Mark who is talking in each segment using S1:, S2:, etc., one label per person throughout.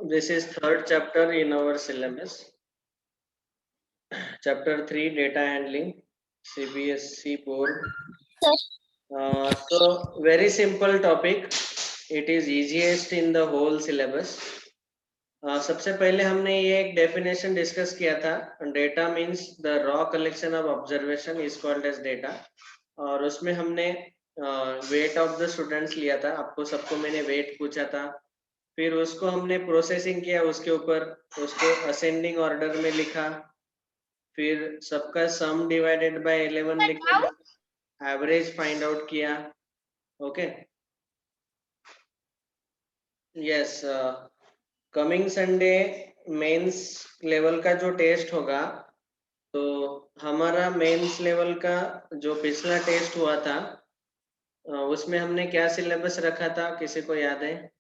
S1: this is third chapter in our syllabus. Chapter 3, data handling, CBSE board. So very simple topic. It is easiest in the whole syllabus. सबसे पहले हमने ये एक definition discuss किया था. Data means the raw collection of observation is called as data. और उसमें हमने वेट ऑफ द स्टूडेंट्स लिया था. आपको सबको मैंने वेट पूछा था. फिर उसको हमने प्रोसेसिंग किया, उसके ऊपर उसको असेंडिंग ऑर्डर में लिखा. फिर सबका सम डिवाइडेड बाय 11 लिखा, एवरेज फाइंड आउट किया. Okay, yes. Coming Sunday mains level का जो टेस्ट होगा, तो हमारा मेंस लेवल का जो पिछला टेस्ट हुआ था उसमें हमने क्या सिलेबस रखा था, किसी को याद है?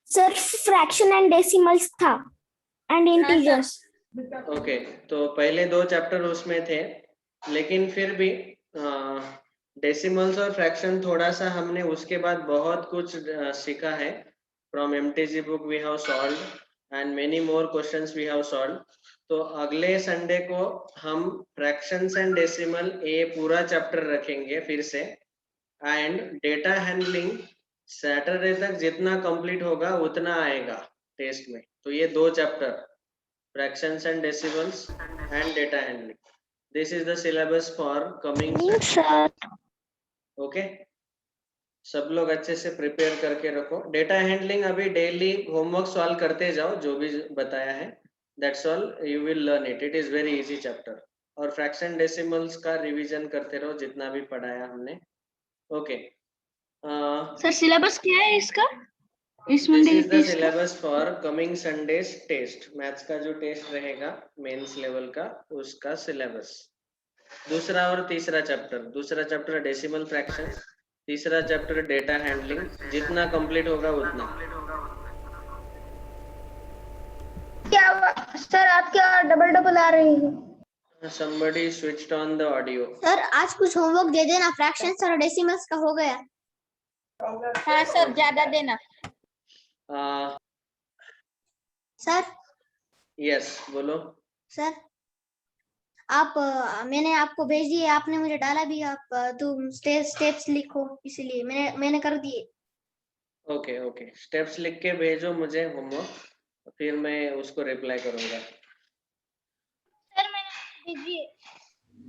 S2: सर फ्रैक्शन एंड डेसिमल्स था एंड इंटीजर्स.
S1: ओके, तो पहले 2 चैप्टर उसमें थे, लेकिन फिर भी डेसिमल्स और फ्रैक्शन थोड़ा सा हमने उसके बाद बहुत कुछ सीखा है. From MTG book we have solved and many more questions we have solved. तो अगले संडे को हम फ्रैक्शंस एंड डेसिमल ये पूरा चैप्टर रखेंगे फिर से. एंड डेटा हैंडलिंग सैटरडे तक जितना कंप्लीट होगा उतना आएगा टेस्ट में. तो ये 2 chapter, fractions and decimals and data handling, this is the syllabus for coming okay. सब लोग अच्छे से प्रिपेयर करके रखो. डेटा हैंडलिंग अभी डेली होमवर्क सॉल्व करते जाओ, जो भी बताया है. That's all, you will learn it. It is very easy chapter. और फ्रैक्शन डेसिमल्स का रिवीजन करते रहो जितना भी पढ़ाया हमने. ओके,
S3: सर सिलेबस क्या है इसका? इस
S1: this
S3: Monday
S1: is the syllabus for coming Sunday's test. Maths का जो टेस्ट रहेगा मेंस लेवल का, उसका सिलेबस. दूसरा और तीसरा चैप्टर, दूसरा चैप्टर डेसिमल फ्रैक्शन, तीसरा चैप्टर डेटा हैंडलिंग. जितना कंप्लीट होगा उतना.
S2: क्या सर आप क्या डबल आ रही है?
S1: somebody switched on the audio.
S2: Sir आज कुछ होमवर्क दे देना, फ्रैक्शंस और डेसिमल्स का हो गया.
S3: हाँ सर, ज्यादा देना.
S2: सर
S1: यस, बोलो.
S2: सर आप मैंने आपको भेज दिए, आपने मुझे डाला भी. आप तुम स्टेप्स लिखो, इसीलिए मैंने कर दिए.
S1: ओके ओके, स्टेप्स लिख के भेजो मुझे होमवर्क, फिर मैं उसको रिप्लाई करूंगा.
S2: सर मैंने भेज दिए.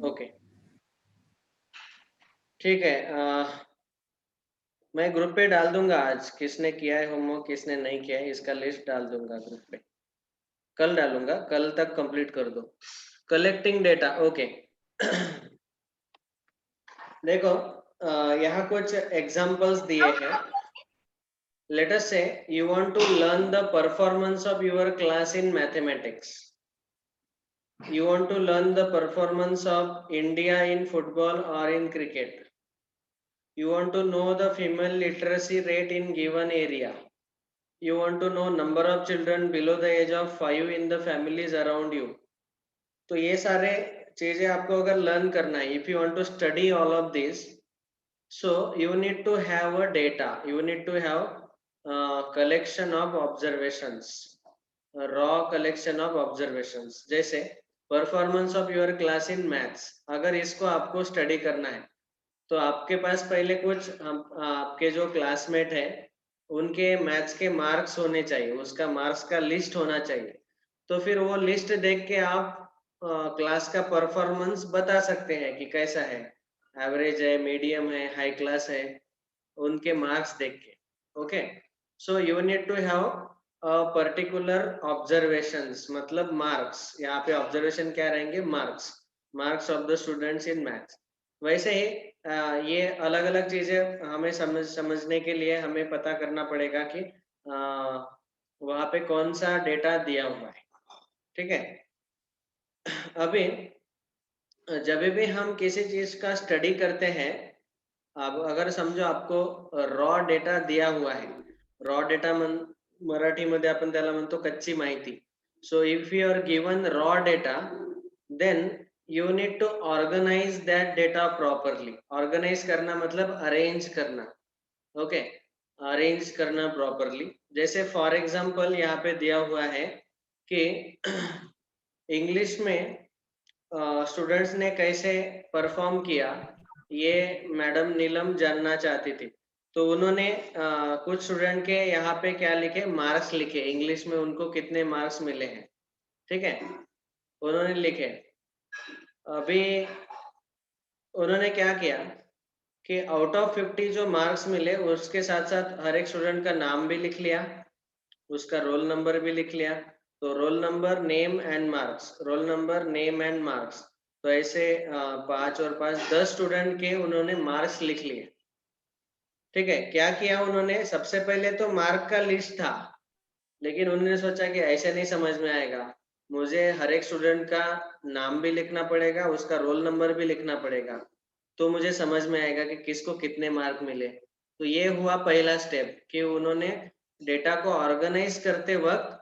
S1: ओके, ठीक है. मैं ग्रुप पे डाल दूंगा आज किसने किया है होमवर्क, किसने नहीं किया है, इसका लिस्ट डाल दूंगा ग्रुप पे. कल डालूंगा, कल तक कंप्लीट कर दो. Collecting data. ओके, देखो यहाँ कुछ एग्जांपल्स दिए हैं. Let us say you want to learn the performance of your class in mathematics. You want to learn the performance of India in football or in cricket. You want to know the female literacy rate in given area. You want to know number of children below the age of 5 in the families around you. तो ये सारे चीजें आपको अगर learn करना है, if you want to study all of this, so you need to have a data. You need to have collection of observations, raw collection of observations. जैसे performance of your class in maths, अगर इसको आपको study करना है तो आपके पास पहले कुछ आपके जो क्लासमेट है उनके मैथ्स के मार्क्स होने चाहिए, उसका मार्क्स का लिस्ट होना चाहिए. तो फिर वो लिस्ट देख के आप क्लास का परफॉर्मेंस बता सकते हैं कि कैसा है, एवरेज है, मीडियम है, हाई क्लास है, उनके मार्क्स देख के. Okay, so you need to have particular observations, मतलब मार्क्स. यहाँ पे ऑब्जर्वेशन क्या रहेंगे? Marks of the students in maths. वैसे ही ये अलग अलग चीजें हमें समझने के लिए हमें पता करना पड़ेगा कि वहाँ पे कौन सा डेटा दिया हुआ है. ठीक है, अभी जब भी हम किसी चीज का स्टडी करते हैं, अब अगर समझो आपको रॉ डेटा दिया हुआ है, रॉ डेटा मराठीमध्ये आपण त्याला म्हणतो कच्ची माहिती. So if you are given raw data, then you need to organise that data properly. Organise करना मतलब अरेंज करना. ओके, अरेंज करना प्रॉपरली. जैसे फॉर एग्जांपल यहाँ पे दिया हुआ है कि इंग्लिश में स्टूडेंट्स ने कैसे परफॉर्म किया, ये मैडम नीलम जानना चाहती थी। तो उन्होंने कुछ स्टूडेंट के यहाँ पे क्या लिखे, मार्क्स लिखे, इंग्लिश में उनको कितने मार्क्स मिले हैं, ठीक है, उन्होंने लिखे। अभी उन्होंने क्या किया कि आउट ऑफ 50 जो मार्क्स मिले उसके साथ साथ हर एक स्टूडेंट का नाम भी लिख लिया, उसका रोल नंबर भी लिख लिया। तो roll number, name and marks, roll number, name and marks, तो ऐसे 5 और 5 10 स्टूडेंट के उन्होंने मार्क्स लिख लिए। ठीक है, क्या किया उन्होंने, सबसे पहले तो मार्क का लिस्ट था, लेकिन उन्होंने सोचा कि ऐसे नहीं समझ में आएगा, मुझे हर एक स्टूडेंट का नाम भी लिखना पड़ेगा, उसका रोल नंबर भी लिखना पड़ेगा, तो मुझे समझ में आएगा कि किसको कितने मार्क मिले। तो ये हुआ पहला स्टेप कि उन्होंने डेटा को ऑर्गेनाइज करते वक्त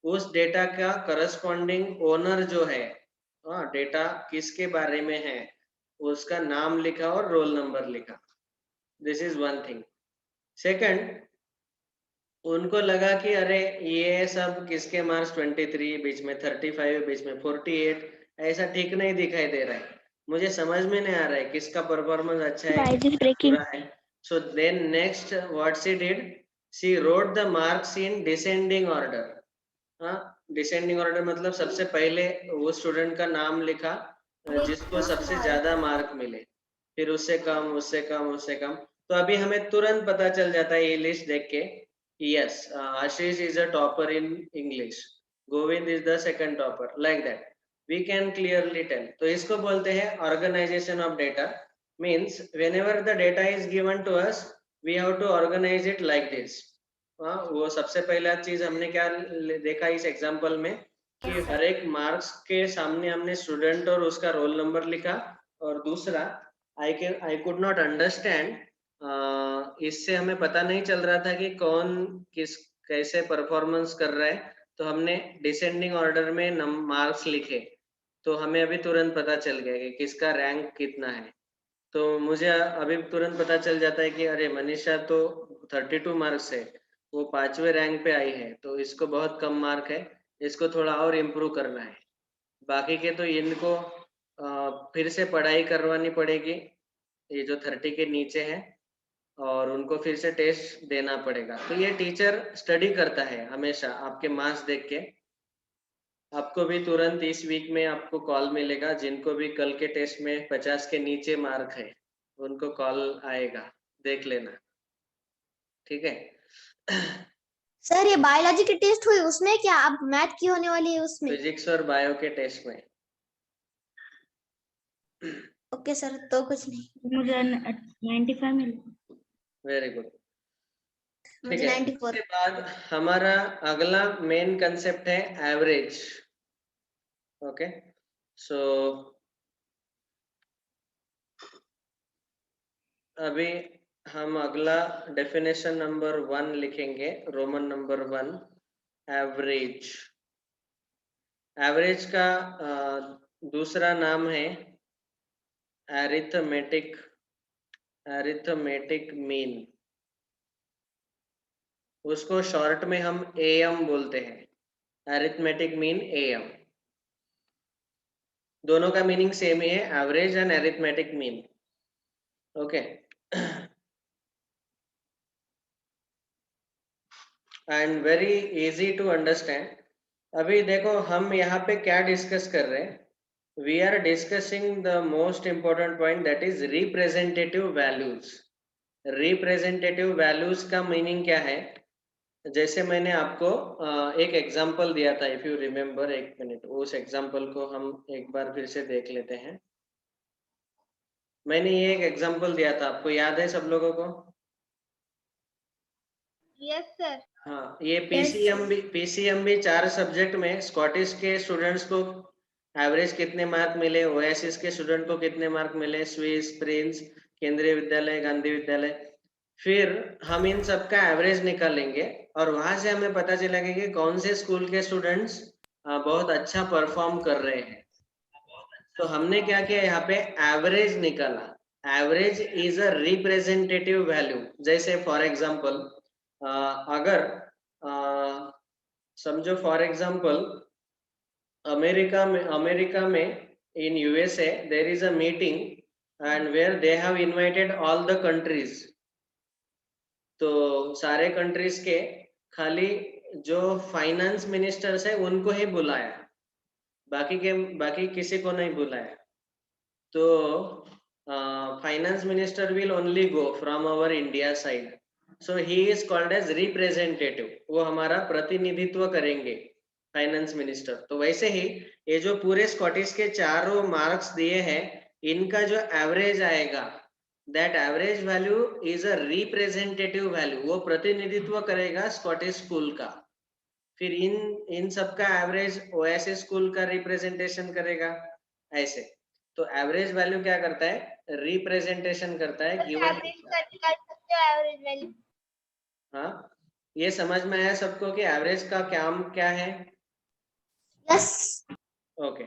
S1: उस डेटा का करस्पॉन्डिंग ओनर जो है, डेटा किसके बारे में है, उसका नाम लिखा और रोल नंबर लिखा। This is one thing. Second, उनको लगा कि अरे ये सब किसके मार्क्स 23, बीच में 35, बीच में 48, ऐसा ठीक नहीं दिखाई दे रहा है, मुझे समझ में नहीं आ रहा है किसका परफॉर्मेंस अच्छा है, किसका बुरा है। So then next what she did, she wrote the marks in descending order. Descending order मतलब सबसे पहले वो स्टूडेंट का नाम लिखा जिसको सबसे ज्यादा मार्क मिले, फिर उससे कम, उससे कम, उससे कम। तो अभी हमें तुरंत पता चल जाता है ये लिस्ट देख के, yes, Ashish is a topper in English, Govind is the second topper, like that we can clearly tell. तो इसको बोलते हैं organization of data, means whenever the data is given to us we have to organize it like this. वो सबसे पहला चीज हमने क्या देखा इस एग्जांपल में कि हर एक मार्क्स के सामने हमने स्टूडेंट और उसका रोल नंबर लिखा, और दूसरा आई कुड नॉट अंडरस्टैंड, इससे हमें पता नहीं चल रहा था कि कौन किस कैसे परफॉर्मेंस कर रहा है, तो हमने डिसेंडिंग ऑर्डर में मार्क्स लिखे, तो हमें अभी तुरंत पता चल गया कि किसका रैंक कितना है। तो मुझे अभी तुरंत पता चल जाता है कि अरे मनीषा तो 32 मार्क्स है, वो 5वें रैंक पे आई है, तो इसको बहुत कम मार्क है, इसको थोड़ा और इम्प्रूव करना है। बाकी के तो इनको फिर से पढ़ाई करवानी पड़ेगी, ये जो 30 के नीचे है, और उनको फिर से टेस्ट देना पड़ेगा। तो ये टीचर स्टडी करता है हमेशा आपके मार्क्स देख के। आपको भी तुरंत इस वीक में आपको कॉल मिलेगा, जिनको भी कल के टेस्ट में 50 के नीचे मार्क है उनको कॉल आएगा, देख लेना, ठीक है।
S2: सर ये बायोलॉजी की टेस्ट हुई उसमें क्या, अब मैथ की होने वाली है उसमें?
S1: फिजिक्स और बायो के टेस्ट में।
S2: ओके सर, तो कुछ नहीं।
S3: मुझे 95 मिले।
S1: वेरी गुड, ठीक
S2: मुझे
S1: है।
S2: 94।
S1: इसके बाद हमारा अगला मेन कंसेप्ट है एवरेज। ओके, सो अभी हम अगला डेफिनेशन नंबर 1 लिखेंगे, रोमन नंबर 1, एवरेज। एवरेज का दूसरा नाम है एरिथमेटिक मीन। उसको शॉर्ट में हम एएम बोलते हैं, एरिथमेटिक मीन एएम। दोनों का मीनिंग सेम ही है, average and arithmetic mean. Okay, and very easy to understand. अभी देखो हम यहाँ पे क्या डिस्कस कर रहे हैं, we are discussing the most important point, that is representative values. Representative values का मीनिंग क्या है, जैसे मैंने आपको एक एग्जांपल दिया था, इफ यू रिमेम्बर, एक मिनट, उस एग्जांपल को हम एक बार फिर से देख लेते हैं। मैंने ये एक एग्जांपल दिया था, आपको याद है सब लोगों को?
S3: Yes sir.
S1: हाँ, ये पीसीएमबी 4 सब्जेक्ट में स्कॉटिश के स्टूडेंट्स को एवरेज कितने मार्क मिले, ओएसिस के स्टूडेंट को कितने मार्क मिले, स्विस, प्रिंस, केंद्रीय विद्यालय, गांधी विद्यालय, फिर हम इन सब का एवरेज निकालेंगे और वहां से हमें पता चलेगा कि कौन से स्कूल के स्टूडेंट्स बहुत अच्छा परफॉर्म कर रहे हैं। तो हमने क्या किया, यहाँ पे एवरेज निकाला। Average is a representative value. जैसे फॉर एग्जांपल, अगर समझो फॉर एग्जांपल अमेरिका में in USA there is a meeting and where they have invited all the countries. तो सारे कंट्रीज के खाली जो फाइनेंस मिनिस्टर्स है उनको ही बुलाया, बाकी किसी को नहीं बुलाया. तो finance minister will only go from our India side, so he is called as representative. वो हमारा प्रतिनिधित्व करेंगे फाइनेंस मिनिस्टर. तो वैसे ही ये जो पूरे स्कॉटिश के चारों मार्क्स दिए हैं, इनका जो एवरेज आएगा, that average value is a representative value. वो प्रतिनिधित्व करेगा स्कॉटिश स्कूल का. फिर इन सबका एवरेज ओएसएस स्कूल का रिप्रेजेंटेशन करेगा ऐसे. तो एवरेज वैल्यू क्या करता है? रिप्रेजेंटेशन करता है गिवन.
S2: Average value.
S1: हाँ, ये समझ में आया सबको कि एवरेज का काम क्या है?
S2: यस.
S1: ओके.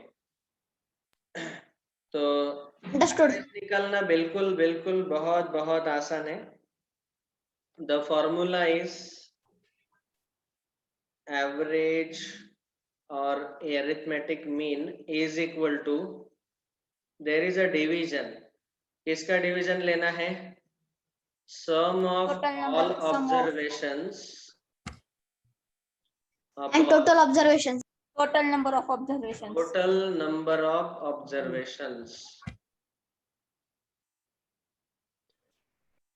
S1: तो
S2: अंडरस्टूड.
S1: निकालना बिल्कुल बिल्कुल बहुत बहुत आसान है. द फॉर्मूला इज एवरेज और arithmetic mean is equal to, there is a division. किसका डिवीजन लेना है? Sum of all observations
S2: and total observations.
S3: Total number of observations.
S1: total number of observations.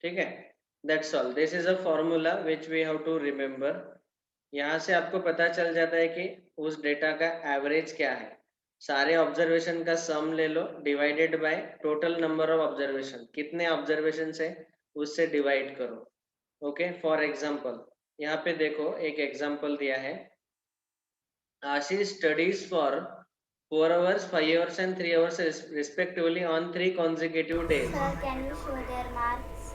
S1: ठीक है, that's all. This is a formula which we have to remember. यहाँ से आपको पता चल जाता है कि उस डेटा का एवरेज क्या है. सारे ऑब्जर्वेशन का सम ले लो divided by total number of observation. कितने ऑब्जर्वेशन है उससे डिवाइड करो. ओके, फॉर एग्जांपल यहाँ पे देखो एक एग्जांपल दिया है. Ashish studies for 4 hours, 5 hours and 3 hours respectively on 3 consecutive days.
S2: Sir, can you show their marks?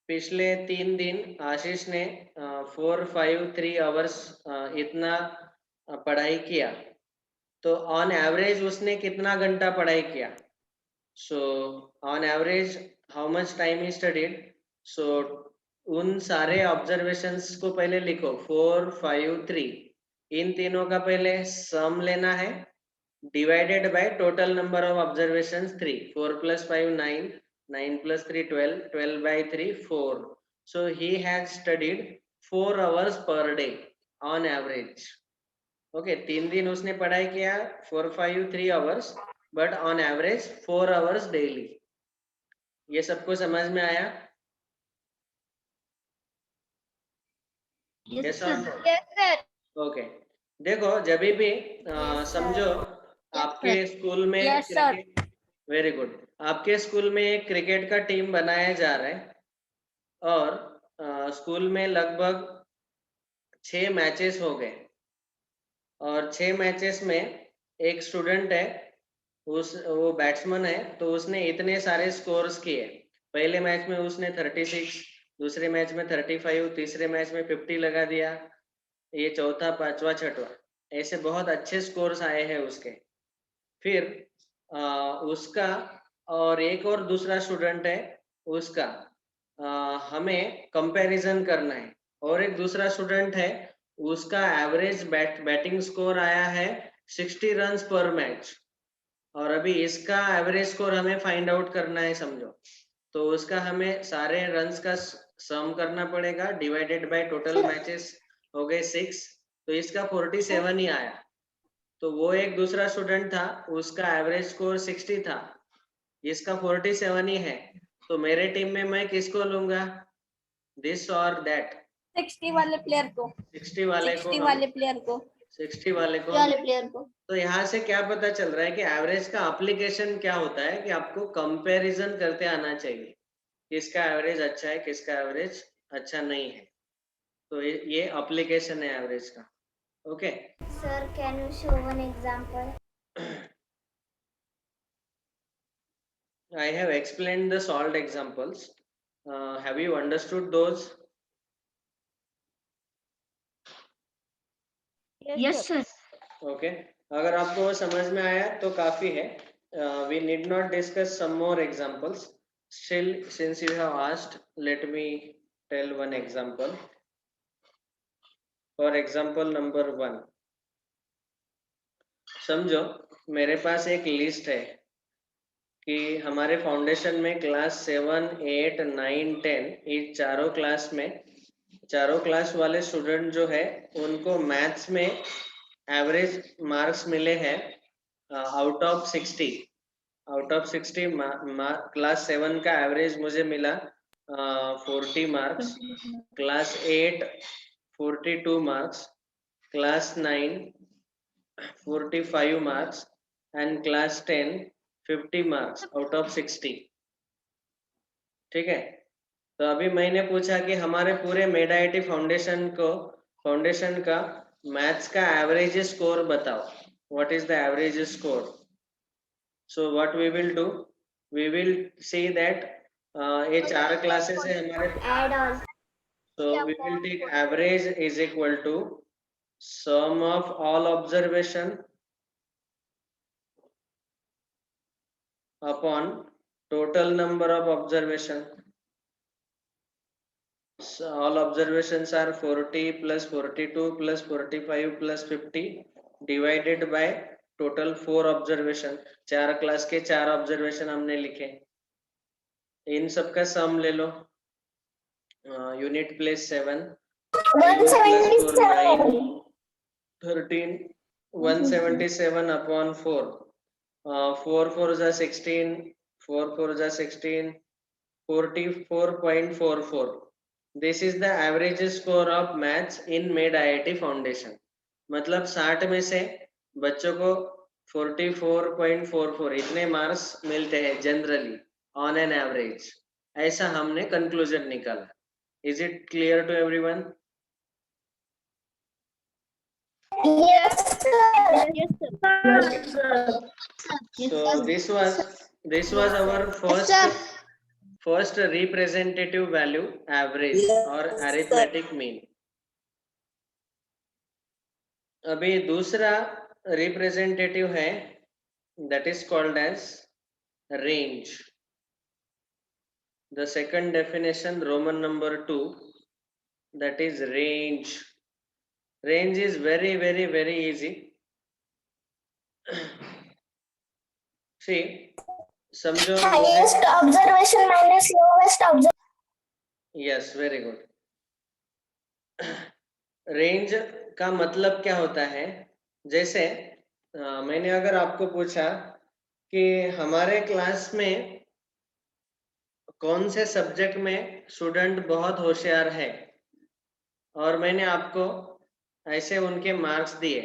S1: पिछले 3 दिन आशीष ने 4, 5, 3 आवर्स इतना पढ़ाई किया. तो ऑन एवरेज उसने कितना घंटा पढ़ाई किया? So on average how much time he studied. So उन सारे ऑब्जर्वेशंस को पहले लिखो 4, 5, 3. इन तीनों का पहले सम लेना है divided by total number of observations 3. 4 + 5 9, 9 + 3 12, 12 by 3 4. So he has studied 4 hours per day on average. Okay, 3 दिन उसने पढ़ाई किया 4, 5, 3 hours, but on average 4 hours daily. ये सबको समझ में आया?
S3: Yes, sir.
S2: Yes, sir.
S1: Okay. देखो जब भी समझो आपके स्कूल में
S3: Yes, sir.
S1: Very good. आपके स्कूल में एक क्रिकेट का टीम बनाया जा रहा है और स्कूल में लगभग 6 मैचेस हो गए और 6 मैचेस में एक स्टूडेंट है, वो बैट्समैन है, तो उसने इतने सारे स्कोर्स किए. पहले मैच में उसने 36, दूसरे मैच में 35, तीसरे मैच में 50 लगा दिया, ये चौथा, पांचवा, छठवा, ऐसे बहुत अच्छे स्कोर्स आए हैं उसके. फिर उसका और एक और दूसरा स्टूडेंट है उसका हमें कंपैरिजन करना है. और एक दूसरा स्टूडेंट है उसका एवरेज बैटिंग स्कोर आया है 60 रन्स पर मैच और अभी इसका एवरेज स्कोर हमें फाइंड आउट करना है समझो. तो उसका हमें सारे रन्स का सम करना पड़ेगा डिवाइडेड बाय टोटल मैचेस हो गए 6. तो इसका 47 ही आया. तो वो एक दूसरा स्टूडेंट था उसका एवरेज स्कोर 60 था, इसका 47 ही है. तो मेरे टीम में मैं किसको लूंगा? दिस और दैट?
S3: 60 वाले प्लेयर को.
S1: 60 वाले
S3: 60 वाले प्लेयर को.
S1: 60 वाले को.
S2: वाले प्लेयर को.
S1: तो यहाँ से क्या पता चल रहा है कि एवरेज का एप्लीकेशन क्या होता है कि आपको कंपैरिजन करते आना चाहिए किसका एवरेज अच्छा है किसका एवरेज अच्छा नहीं है. तो ये एप्लीकेशन है एवरेज का. Okay.
S2: Sir, can you show one example?
S1: I have explained the solved examples. Have you understood those?
S3: Yes, sir.
S1: Okay. अगर आपको वो समझ में आया तो काफी है. We need not discuss some more examples. Still, since you have asked, let me tell one example. For example number 1, समझो मेरे पास एक लिस्ट है कि हमारे फाउंडेशन में क्लास 7, 8, 9, 10 इस चारों क्लास में चारों क्लास वाले स्टूडेंट जो है उनको मैथ्स में एवरेज मार्क्स मिले हैं out of 60। Out of 60 class 7 का एवरेज मुझे मिला 40 marks, class 8 42 marks, class 9 45 marks and class 10 50 marks out of 60। ठीक है, तो अभी मैंने पूछा कि हमारे पूरे मेड आईआईटी फाउंडेशन का मैथ्स का एवरेज स्कोर बताओ, what is the average score. So what we will do, we will see that ये 4 क्लासेस है हमारे,
S2: Add on.
S1: so we will take average is equal to sum of all observation upon total number of observation. So all observations are 40 plus 42 plus 45 plus 50 divided by total 4 observation. 4 class के 4 observation हमने लिखे, इन सब का sum ले लो। Unit place 7, 9, 13, 177 upon 4. 4 4 is 16, 4 4 is 16, 44.44. This is the average score of maths in made IIT Foundation. मतलब 60 में से बच्चों को 44.44 इतने मार्क्स मिलते हैं जनरली ऑन एन एवरेज, ऐसा हमने कंक्लूजन निकाला। Is it clear to everyone?
S2: Yes, sir.
S3: Yes, sir.
S1: So this was our first representative value, average or arithmetic mean. अभी दूसरा रिप्रेजेंटेटिव है, that is called as range. The second definition, Roman number 2, that is range. Range is very easy. See, समझो
S2: Highest observation minus lowest observation.
S1: Yes, very good. Range का मतलब क्या होता है, जैसे मैंने अगर आपको पूछा कि हमारे क्लास में कौन से सब्जेक्ट में स्टूडेंट बहुत होशियार है, और मैंने आपको ऐसे उनके मार्क्स दिए,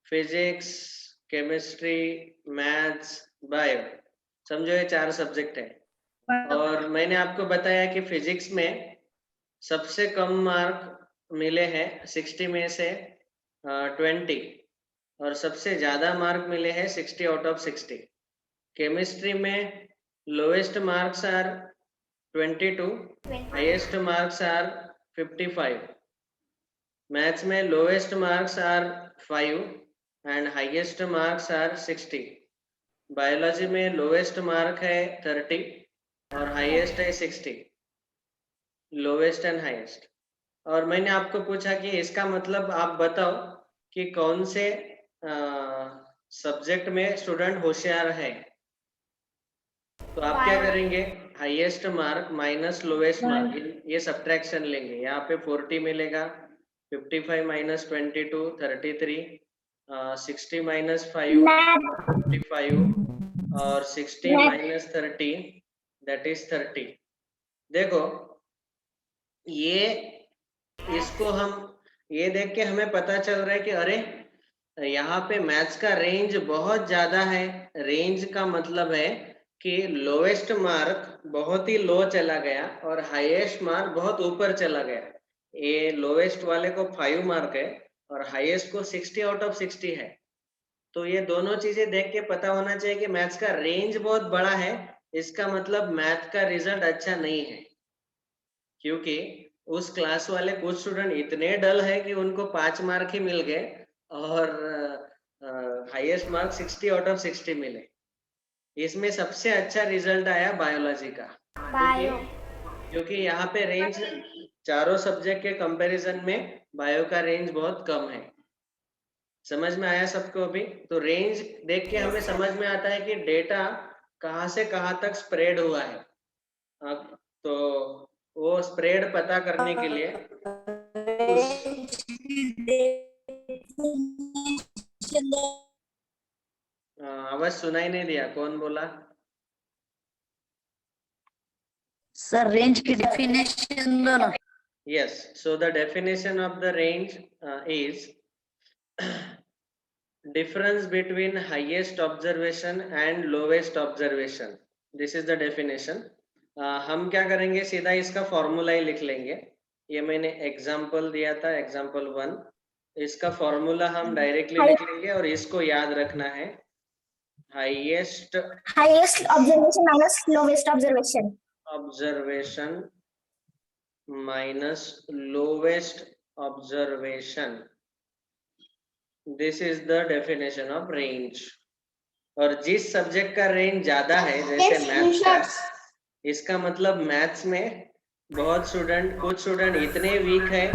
S1: फिजिक्स, केमिस्ट्री, मैथ्स, बायो, समझो ये 4 सब्जेक्ट है, और मैंने आपको बताया कि फिजिक्स में सबसे कम मार्क मिले हैं 60 में से 20, और सबसे ज्यादा मार्क मिले हैं 60 आउट ऑफ 60। केमिस्ट्री में lowest marks are 22, highest marks are 55। Maths में lowest marks are 5 and highest marks are 60। Biology में लोएस्ट मार्क है 30 और हाईएस्ट है 60, लोवेस्ट एंड हाईएस्ट। और मैंने आपको पूछा कि इसका मतलब आप बताओ कि कौन से सब्जेक्ट में स्टूडेंट होशियार है, तो आप क्या करेंगे, highest mark minus lowest mark, ये सब्ट्रैक्शन लेंगे। यहाँ पे 40 मिलेगा, 55 माइनस 22 33, 60 माइनस 5 55 और 60 माइनस 30 दैट इज 30। देखो ये, इसको हम ये देख के हमें पता चल रहा है कि अरे यहाँ पे मैथ्स का रेंज बहुत ज्यादा है। रेंज का मतलब है कि लोएस्ट मार्क बहुत ही लो चला गया और हाईएस्ट मार्क बहुत ऊपर चला गया। ये लोएस्ट वाले को 5 मार्क है और हाईएस्ट को 60 आउट ऑफ 60 है। तो ये दोनों चीजें देख के पता होना चाहिए कि मैथ्स का रेंज बहुत बड़ा है, इसका मतलब मैथ का रिजल्ट अच्छा नहीं है, क्योंकि उस क्लास वाले कुछ स्टूडेंट इतने डल है कि उनको 5 मार्क ही मिल गए और हाईएस्ट मार्क 60 आउट ऑफ 60 मिले। इसमें सबसे अच्छा रिजल्ट आया बायोलॉजी का, क्योंकि यहाँ पे चारों सब्जेक्ट के कंपैरिजन में बायो का रेंज बहुत कम है। समझ में आया सबको अभी? तो रेंज देख के हमें समझ में आता है कि डेटा कहाँ से कहाँ तक स्प्रेड हुआ है। तो वो स्प्रेड पता करने के लिए उस आवाज सुनाई नहीं दिया, कौन बोला?
S4: सर रेंज की डेफिनेशन दो ना।
S1: Yes, so the definition of the range is difference between highest observation and lowest observation. This is the definition. हम क्या करेंगे, सीधा इसका फॉर्मूला ही लिख लेंगे। ये मैंने एग्जाम्पल दिया था, एग्जाम्पल 1। इसका फॉर्मूला हम डायरेक्टली लिख लेंगे और इसको याद रखना है, highest
S2: observation minus lowest observation.
S1: observation minus lowest observation. This is the definition of range. और जिस सब्जेक्ट का रेंज ज्यादा है, जैसे मैथ्स का, इसका मतलब मैथ्स में बहुत स्टूडेंट, कुछ स्टूडेंट इतने वीक है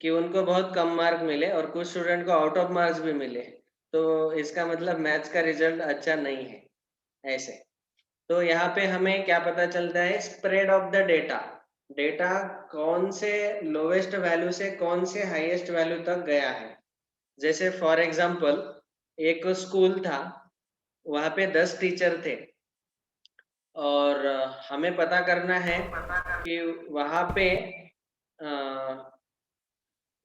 S1: कि उनको बहुत कम मार्क मिले और कुछ स्टूडेंट को आउट ऑफ मार्क्स भी मिले, तो इसका मतलब मैथ्स का रिजल्ट अच्छा नहीं है ऐसे। तो यहाँ पे हमें क्या पता चलता है, spread of the data. Data कौन से लोवेस्ट वैल्यू से कौन से हाईएस्ट वैल्यू तक गया है। जैसे फॉर एग्जांपल एक स्कूल था, वहां पे 10 टीचर थे और हमें पता करना है कि वहां पे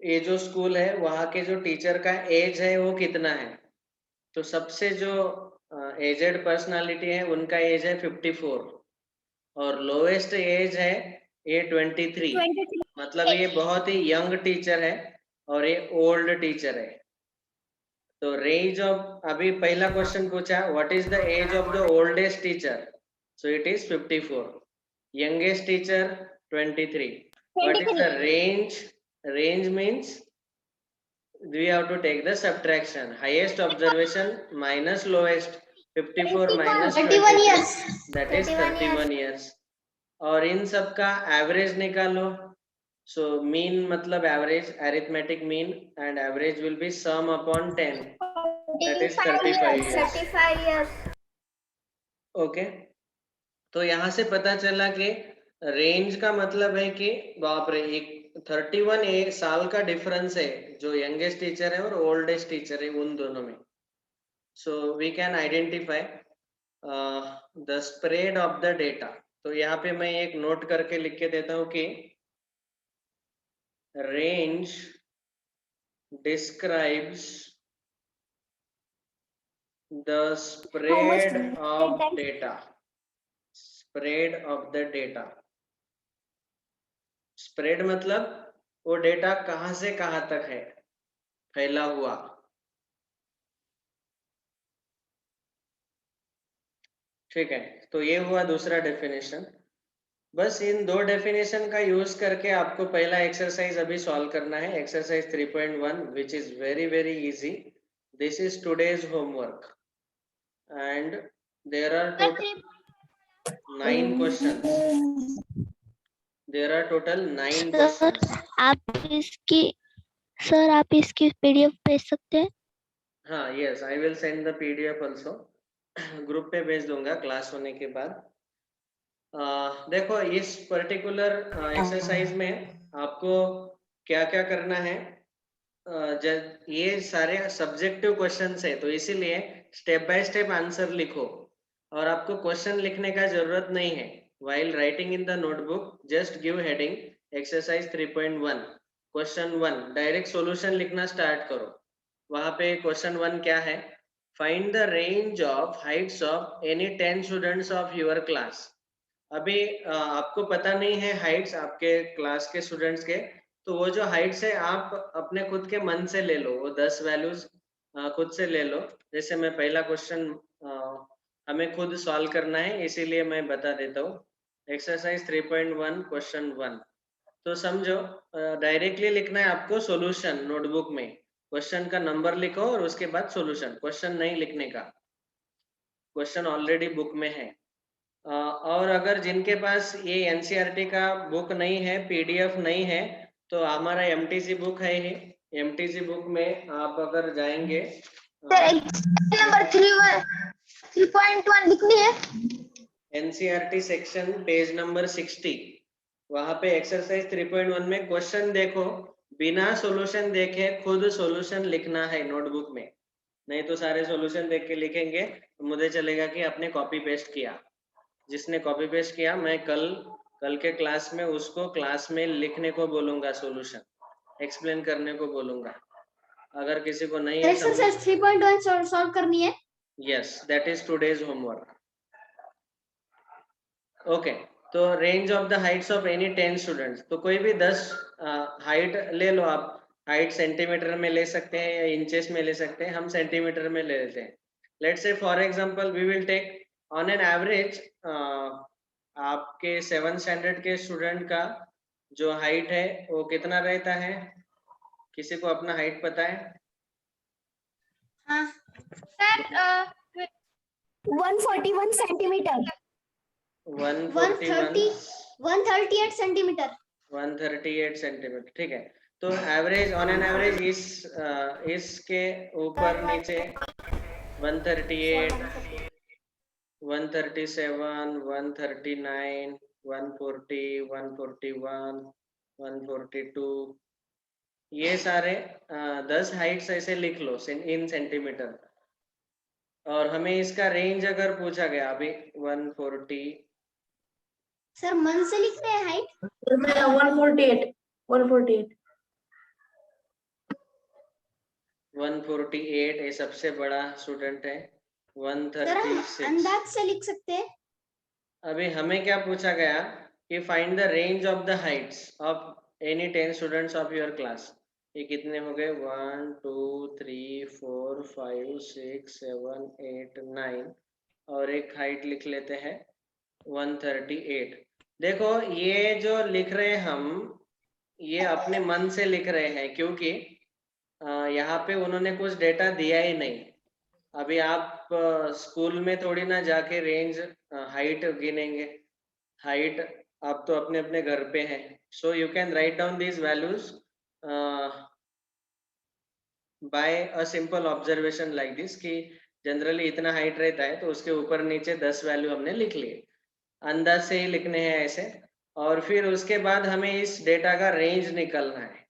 S1: ये जो स्कूल है वहां के जो टीचर का एज है वो कितना है। तो सबसे जो एजेड पर्सनालिटी है उनका एज है 54 और लोएस्ट एज है ये 23। मतलब ये बहुत ही यंग टीचर है और ये ओल्ड टीचर है। तो रेंज ऑफ, अभी पहला क्वेश्चन पूछा, what is the age of the oldest teacher, so it is 54। Youngest teacher 23। What is the range? Range means we have to take the subtraction, highest observation minus lowest, 54 minus
S2: 31 years,
S1: that is 31 years। और इन सब का average निकालो। So mean मतलब average, arithmetic mean and average will be some upon 10, that is 35 years। Okay, तो यहाँ से पता चला कि रेंज का मतलब है कि बाप रे, एक 31 साल का डिफरेंस है जो यंगेस्ट टीचर है और ओल्डेस्ट टीचर है उन दोनों में। So we can identify the spread of the data. तो यहाँ पे मैं एक नोट करके लिख के देता हूँ कि range describes the spread of data. Spread of the data, spread मतलब वो डेटा कहां से कहां तक है फैला हुआ। ठीक है, तो ये हुआ दूसरा डेफिनेशन। बस इन दो डेफिनेशन का यूज करके आपको पहला एक्सरसाइज अभी सॉल्व करना है, exercise 3.1 which is very very easy. This is today's homework and there are total 9 questions. There are total 9 questions.
S3: आप इसकी पीडीएफ भेज सकते हैं?
S1: हाँ, yes, I will send the PDF also. Group पे भेज दूंगा क्लास होने के बाद। देखो इस पर्टिकुलर एक्सरसाइज में आपको क्या क्या करना है। ये सारे सब्जेक्टिव क्वेश्चंस है, तो इसीलिए स्टेप बाय स्टेप आंसर लिखो और आपको क्वेश्चन लिखने का जरूरत नहीं है। While writing in the notebook, just give heading exercise 3.1 question 1, direct solution लिखना स्टार्ट करो। वहां पे क्वेश्चन 1 क्या है, find the range of Heights of any 10 students of your class. अभी आपको पता नहीं है हाइट्स आपके क्लास के स्टूडेंट्स के, तो वो जो हाइट्स है आप अपने खुद के मन से ले लो, वो 10 वैल्यूज खुद से ले लो। जैसे मैं पहला क्वेश्चन हमें खुद सॉल्व करना है, इसीलिए मैं बता देता हूँ। एक्सरसाइज 3.1 क्वेश्चन 1, तो समझो डायरेक्टली लिखना है आपको सॉल्यूशन नोटबुक में। क्वेश्चन का नंबर लिखो और उसके बाद सॉल्यूशन, क्वेश्चन नहीं लिखने का, क्वेश्चन ऑलरेडी बुक में है। और अगर जिनके पास ये एनसीईआरटी का बुक नहीं है, पीडीएफ नहीं है, तो हमारा एमटीसी बुक है ही। एमटीसी बुक में आप अगर जाएंगे
S3: नंबर 3.1 लिखनी है।
S1: एनसीईआरटी सेक्शन पेज नंबर 60, वहां पे एक्सरसाइज 3.1 में क्वेश्चन देखो, बिना सॉल्यूशन देखे खुद सॉल्यूशन लिखना है नोटबुक में। नहीं तो सारे सॉल्यूशन देख के लिखेंगे तो मुझे चलेगा कि आपने कॉपी पेस्ट किया। जिसने कॉपी पेस्ट किया, मैं कल के क्लास में उसको क्लास में लिखने को बोलूंगा, सॉल्यूशन एक्सप्लेन करने को बोलूंगा। अगर किसी को नहीं है
S2: एक्सरसाइज 3.1 सॉल्व करनी है।
S1: Yes, that is today's homework. Okay, तो range of the heights of any 10 students, तो कोई भी 10 हाइट ले लो आप। हाइट सेंटीमीटर में ले सकते हैं या इंचेस में ले सकते हैं, हम सेंटीमीटर में ले लेते हैं। Let's say for example we will take on an average, आपके 7th स्टैंडर्ड के स्टूडेंट का जो हाइट है वो कितना रहता है? किसी को अपना हाइट पता है?
S2: हाँ,
S3: 141 सेंटीमीटर।
S1: 141
S2: 138 सेंटीमीटर।
S1: 138 सेंटीमीटर, ठीक है। तो एवरेज, ऑन एन एवरेज इसके ऊपर नीचे 138, 137, 139, 140, 141, 142, ये सारे 10 हाइट्स ऐसे लिख लो इन सेंटीमीटर। और हमें इसका रेंज अगर पूछा गया अभी 140,
S2: सर मन से लिखते हैं हाइट।
S3: 148
S1: 148 ये सबसे बड़ा स्टूडेंट है।
S2: सर हम
S1: 136,
S2: अंदाज से लिख सकते हैं।
S1: अभी हमें क्या पूछा गया कि find the range of the heights of any 10 students of your class. ये कितने हो गए? 1 2 3 4 5 6 7 8 9, और एक हाइट लिख लेते हैं 138। देखो ये जो लिख रहे हैं हम, ये अपने मन से लिख रहे हैं, क्योंकि यहाँ पे उन्होंने कुछ डेटा दिया ही नहीं। अभी आप स्कूल में थोड़ी ना जाके रेंज हाइट गिनेंगे। हाइट आप तो अपने अपने घर पे हैं, so you can write down these values by a simple observation like this, कि जनरली इतना हाइट रहता है तो उसके ऊपर नीचे 10 वैल्यू हमने लिख लिए। अंदाज से ही लिखने हैं ऐसे, और फिर उसके बाद हमें इस डेटा का रेंज निकालना है।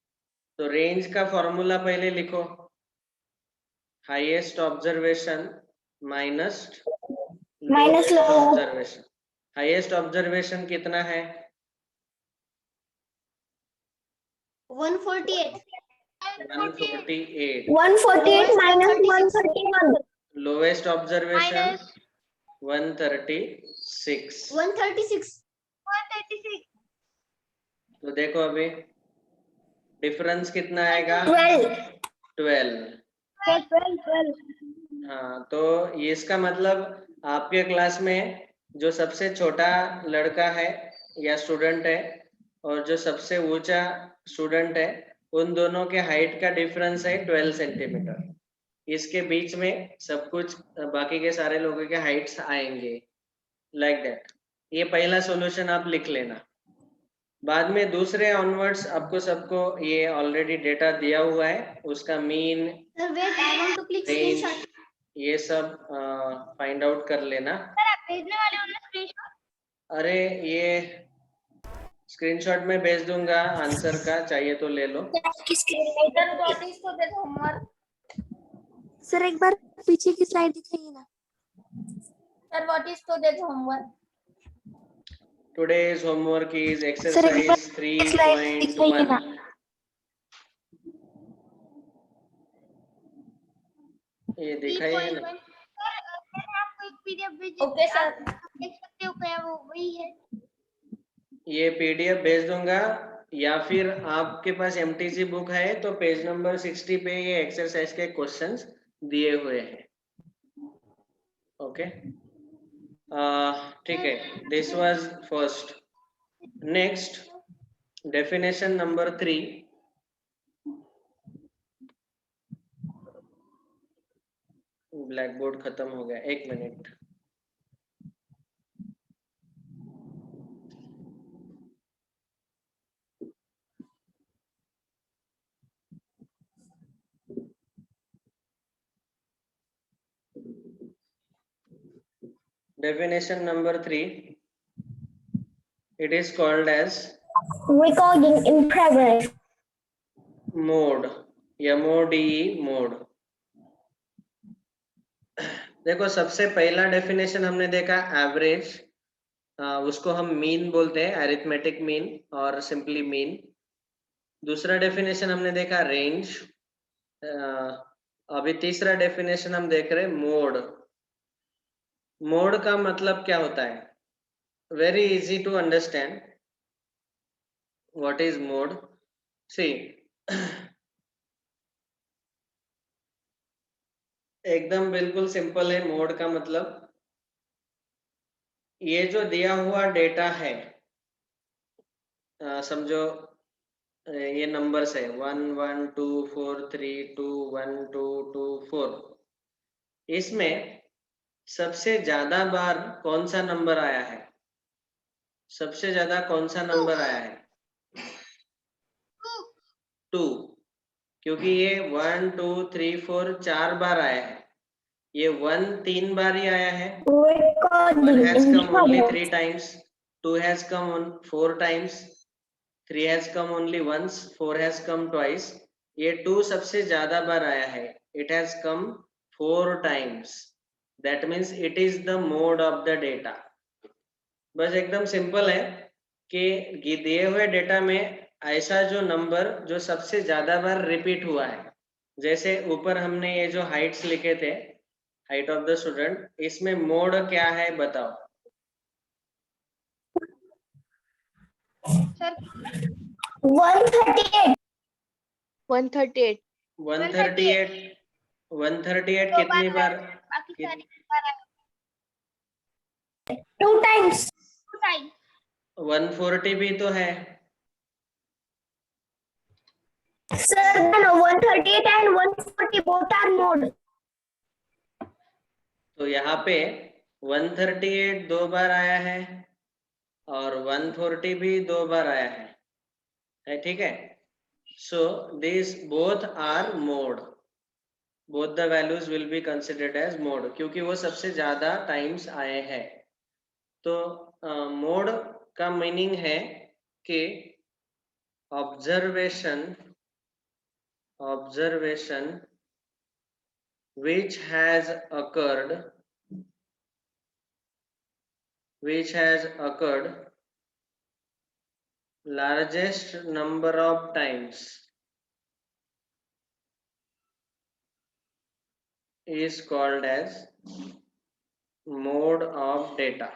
S1: तो रेंज का फॉर्मूला पहले लिखो, highest observation minus lowest observation. Highest observation कितना है?
S2: 148।
S1: 148।
S3: 148 minus 131.
S1: Lowest observation 136।
S2: 136।
S1: तो देखो अभी डिफरेंस कितना आएगा? 12। हाँ, तो ये इसका मतलब आपके क्लास में जो सबसे छोटा लड़का है या स्टूडेंट है और जो सबसे ऊंचा स्टूडेंट है, उन दोनों के हाइट का डिफरेंस है 12 सेंटीमीटर। इसके बीच में सब कुछ बाकी के सारे लोगों के हाइट्स आएंगे, लाइक दैट। ये पहला सॉल्यूशन आप लिख लेना। बाद में दूसरे ऑनवर्ड्स आपको सबको ये ऑलरेडी डेटा दिया हुआ है, उसका mean,
S2: sir wait, I want to click
S1: range,
S2: screenshot.
S1: ये सब फाइंड आउट कर लेना।
S3: भेजने वाले हो ना स्क्रीनशॉट?
S1: अरे ये स्क्रीनशॉट में भेज दूंगा आंसर का, चाहिए तो ले लो।
S3: सर एक बार पीछे की स्लाइड दिखाइए ना। Sir what is today's homework?
S1: Today's homework is
S3: Sir,
S1: exercise
S3: slide दिखाइए ना।
S1: 3.1. ये दिखाई है ना?
S2: आपको एक पीडीएफ भेजी।
S3: Okay sir.
S2: देख सकते हो क्या वो वही है?
S1: ये पीडीएफ भेज दूंगा, या फिर आपके पास एमटीसी बुक है तो पेज नंबर 60 पे ये एक्सरसाइज के क्वेश्चंस दिए हुए हैं। ओके, ठीक है, this was first. Next, definition number 3। Black board खत्म हो गया, एक minute. Definition number 3. It is called as
S3: Recording in progress.
S1: mode. MODE mode. देखो सबसे पहला डेफिनेशन हमने देखा एवरेज, उसको हम मीन बोलते हैं, अरिथमेटिक मीन और सिंपली मीन। दूसरा डेफिनेशन हमने देखा रेंज। अभी तीसरा डेफिनेशन हम देख रहे हैं मोड। मोड का मतलब क्या होता है? Very easy to understand what is mode. See एकदम बिल्कुल सिंपल है मोड का मतलब। ये जो दिया हुआ डेटा है, समझो ये नंबर्स है 1 1 2 4 3 2 1 2 2 4। इसमें सबसे ज्यादा बार कौन सा नंबर आया है? सबसे ज्यादा कौन सा नंबर आया है? 2, क्योंकि ये 1 2 3 4 4 बार आया है। ये 1 3 बार ही आया है। 1 has come only 3 times, 2 has come on 4 times, 3 has come only once, 4 has come twice. ये 2 सबसे ज्यादा बार आया है। It has come 4 times. That means it is the mode of the data. बस एकदम सिंपल है कि दिए हुए डेटा में ऐसा जो नंबर जो सबसे ज्यादा बार रिपीट हुआ है, जैसे ऊपर हमने ये जो हाइट्स लिखे थे, हाइट ऑफ द स्टूडेंट, इसमें मोड क्या है बताओ?
S3: Sir, 138.
S5: 138.
S1: 138 कितनी बार?
S3: बाकी सारी बार 2 times. 2 times.
S1: 140 भी तो है।
S3: Sir, no, 138 and 140 both are mode.
S1: तो यहाँ पे 138 2 बार आया है और 140 भी 2 बार आया है, ठीक है। So this both are mode, both the values will be considered as mode, क्योंकि वो सबसे ज्यादा टाइम्स आए हैं। तो मोड का मीनिंग है कि observation which has occurred largest number of times is called as mode of data.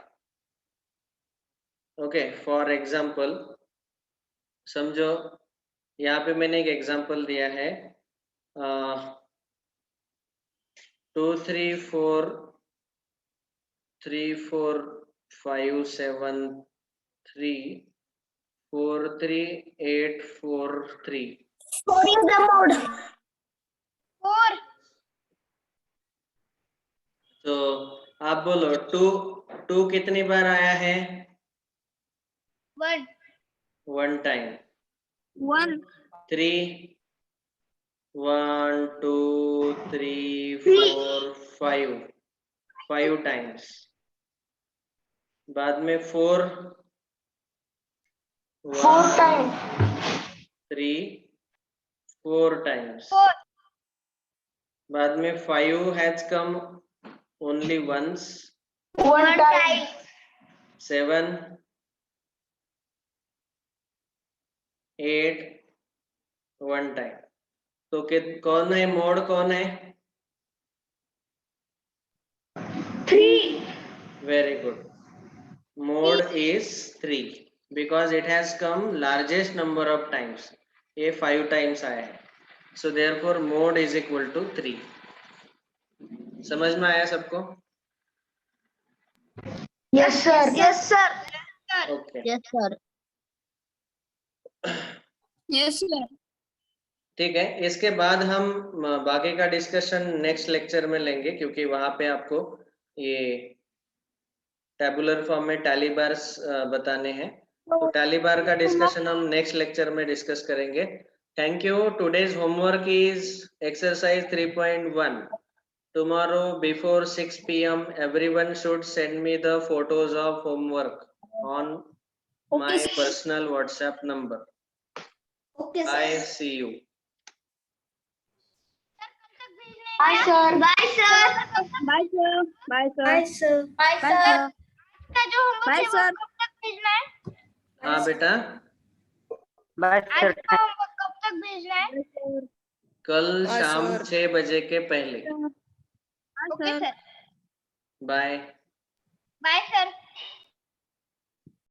S1: Okay, for example, समझो यहाँ पे मैंने एक एग्जांपल दिया है 2 3 4 3 4 5 7 3 4 3 8 4 3।
S3: 4 is the mode. 4.
S1: तो आप बोलो 2 कितनी बार आया है?
S3: 1.
S1: 1 टाइम।
S3: 1.
S1: 3 1 2 3 4 5 टाइम्स। बाद में 4
S3: 4 times.
S1: 3 4 टाइम्स।
S3: 4.
S1: बाद में 5 has come only once।
S3: 1 time.
S1: 7 8 1 time. तो कौन है मोड, कौन है?
S3: 3.
S1: Very good. Mode is 3 because it has come largest number of times. ये 5 times आया है, so therefore mode is equal to 3. समझ में आया सबको?
S3: Yes, sir. Yes, sir.
S1: Okay.
S4: Yes, sir.
S3: Yes, sir.
S1: ठीक है, इसके बाद हम बाकी का डिस्कशन नेक्स्ट लेक्चर में लेंगे, क्योंकि वहां पे आपको ये टैबुलर फॉर्म में टैली बार्स बताने हैं। तो टैली बार का डिस्कशन हम नेक्स्ट लेक्चर में डिस्कस करेंगे। Thank you. Today's homework is exercise 3.1। tomorrow before 6 p.m. everyone should send me the photos of homework on my personal WhatsApp number.
S2: Okay
S1: I
S2: sir.
S1: see you.
S2: Bye sir.
S3: Bye sir.
S5: Bye sir. Bye sir.
S3: Bye sir. Bye sir. का जो homework
S5: bye
S3: है वो
S5: sir.
S3: कब तक भेजना है?
S1: हाँ बेटा,
S3: आज का होमवर्क कब तक भेजना है?
S1: कल शाम 6 बजे के पहले.
S3: Okay sir.
S1: Bye.
S3: Bye sir.